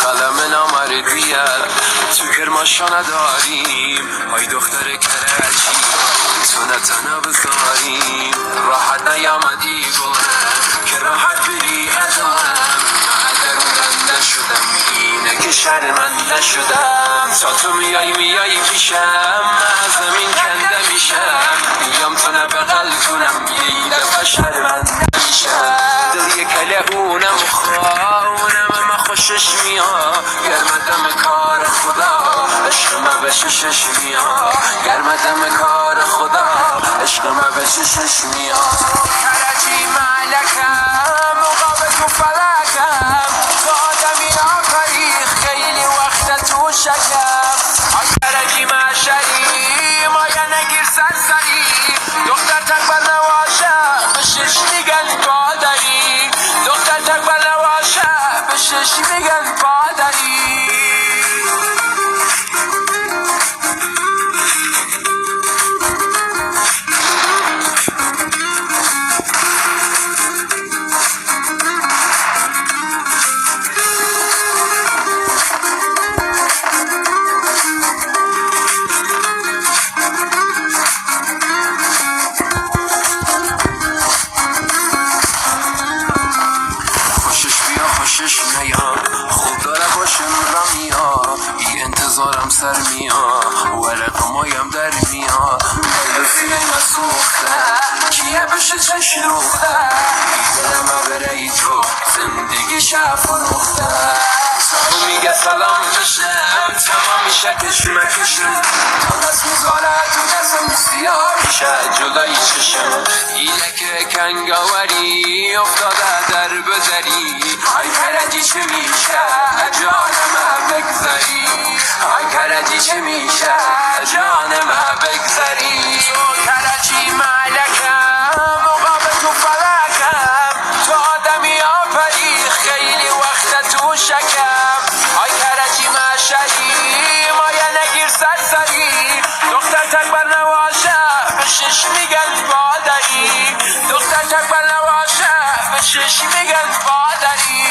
قلم نامردیه تو کرماشا نداریم های دختر کرجی تو نتنه بذاریم راحت نیامدی گلم که راحت بری ادام اگر بنده شدم اینه که شرمنده شدم تا تو میای پیشم من زمین کنده میشم میگم تو نبغل کنم یه دفعه شرمنده میشم دل یک کله اونم خواهونم اما خوشش میاد گرمدم کار خدا عشق ما به ششش میاد گرمدم کار خدا عشق ما به ششش میاد کرجی ملکم مقابل تو فلکم تو آدمی آفریخ خیلی وقت تو شکم کرجی مشری مایه نگیر سرسری دختر تکبر نواشه به شش میگن پادری دختر تکبر نواشه به شش میگن پادری خوشش نیاد خوب داره باشم رمیا ای انتظارم سر میاد ورق مایم در میاد دلفی مسوخته کیه بشه چه شلوخته ای دلم بره ای تو زندگی شفروخته تو میگه سلام بشم تمام میشه کشمکشم تا دست میذاره تو دستم سیاه میشه جلوی چشم اینه که کنگاوری افتاده در بذری های کرجی چه میشه جانم بگذاری های کرجی چه میشه جانم بگذاری تو کرجی ملکم مقابل تو فلکم تو آدمی آفری خیلی وقت تو شکم های کرجی مشری مایه نگیر سرسری دختر تکبر نواشه به شش میگن پادری دختر تکبر نواشه به شش میگن پادری